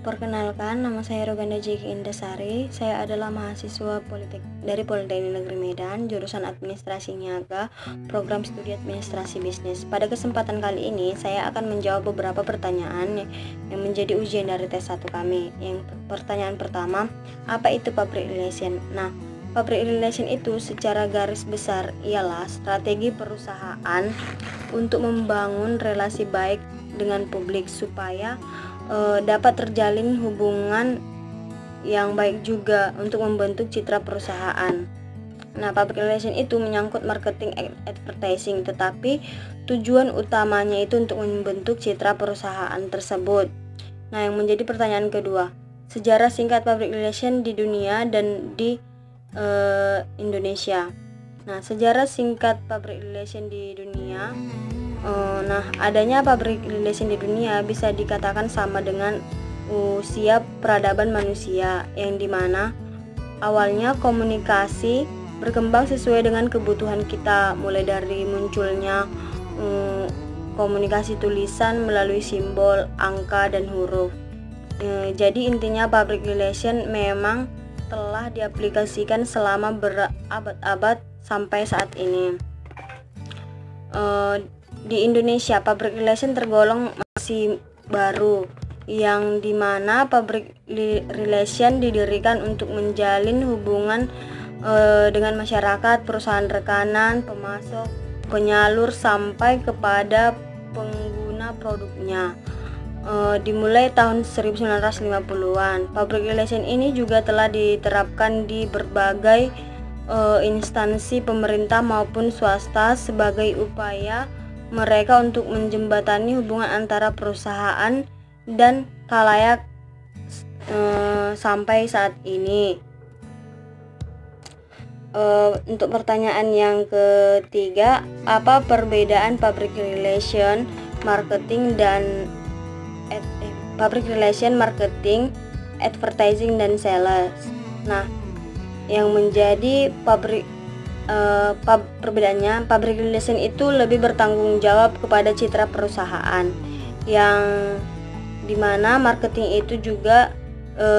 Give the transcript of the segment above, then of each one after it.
Perkenalkan, nama saya Roganda Jeki Indasari. Saya adalah mahasiswa dari Politeknik Negeri Medan, jurusan Administrasi Niaga, program studi Administrasi Bisnis. Pada kesempatan kali ini, saya akan menjawab beberapa pertanyaan yang menjadi ujian dari tes 1 kami. Yang pertanyaan pertama, apa itu public relation? Nah, public relation itu secara garis besar ialah strategi perusahaan untuk membangun relasi baik dengan publik supaya dapat terjalin hubungan yang baik juga untuk membentuk citra perusahaan. Nah, public relation itu menyangkut marketing advertising, tetapi tujuan utamanya itu untuk membentuk citra perusahaan tersebut. Nah, yang menjadi pertanyaan kedua, sejarah singkat public relation di dunia dan di Indonesia. Nah, sejarah singkat public relation di dunia. Adanya public relation di dunia bisa dikatakan sama dengan usia peradaban manusia, yang dimana awalnya komunikasi berkembang sesuai dengan kebutuhan kita, mulai dari munculnya komunikasi tulisan melalui simbol, angka, dan huruf. Jadi intinya public relation memang telah diaplikasikan selama berabad-abad sampai saat ini. Di Indonesia, public relation tergolong masih baru, yang dimana public relation didirikan untuk menjalin hubungan dengan masyarakat, perusahaan rekanan, pemasok, penyalur, sampai kepada pengguna produknya. Dimulai tahun 1950-an, public relation ini juga telah diterapkan di berbagai instansi pemerintah maupun swasta sebagai upaya mereka untuk menjembatani hubungan antara perusahaan dan khalayak sampai saat ini. Untuk pertanyaan yang ketiga, apa perbedaan public relation marketing, advertising dan sales? Nah, yang menjadi perbedaannya, public relation itu lebih bertanggung jawab kepada citra perusahaan, yang dimana marketing itu juga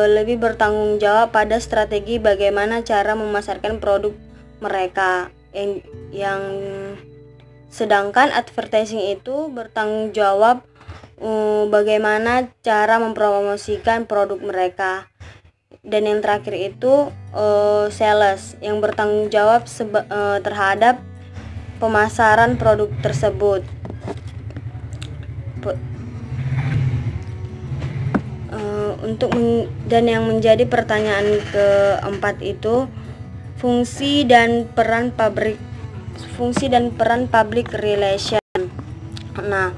lebih bertanggung jawab pada strategi bagaimana cara memasarkan produk mereka, yang sedangkan advertising itu bertanggung jawab bagaimana cara mempromosikan produk mereka. Dan yang terakhir itu sales, yang bertanggung jawab terhadap pemasaran produk tersebut. Dan yang menjadi pertanyaan keempat itu fungsi dan peran public relation. Nah,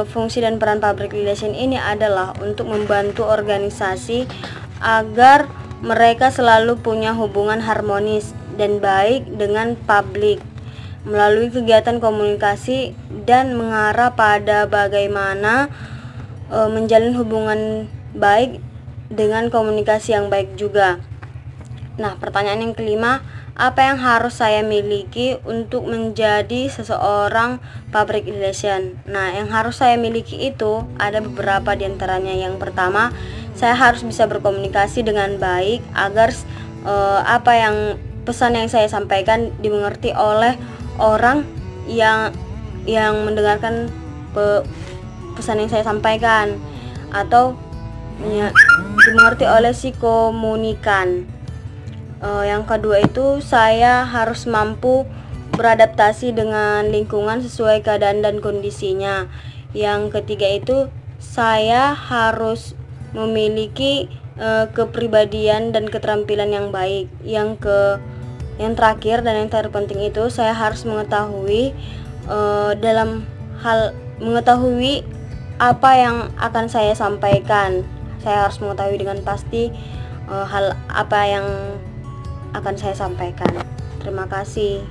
fungsi dan peran public relation ini adalah untuk membantu organisasi agar mereka selalu punya hubungan harmonis dan baik dengan publik melalui kegiatan komunikasi dan mengarah pada bagaimana menjalin hubungan baik dengan komunikasi yang baik juga. Nah, pertanyaan yang kelima, apa yang harus saya miliki untuk menjadi seseorang public relation? Nah, yang harus saya miliki itu ada beberapa diantaranya. Yang pertama, saya harus bisa berkomunikasi dengan baik agar pesan yang saya sampaikan dimengerti oleh orang yang mendengarkan pesan yang saya sampaikan, atau dimengerti oleh si komunikan. Yang kedua itu, saya harus mampu beradaptasi dengan lingkungan sesuai keadaan dan kondisinya. Yang ketiga itu, saya harus memiliki kepribadian dan keterampilan yang baik. Yang terakhir dan yang terpenting itu, saya harus mengetahui mengetahui apa yang akan saya sampaikan. Saya harus mengetahui dengan pasti hal apa yang akan saya sampaikan. Terima kasih.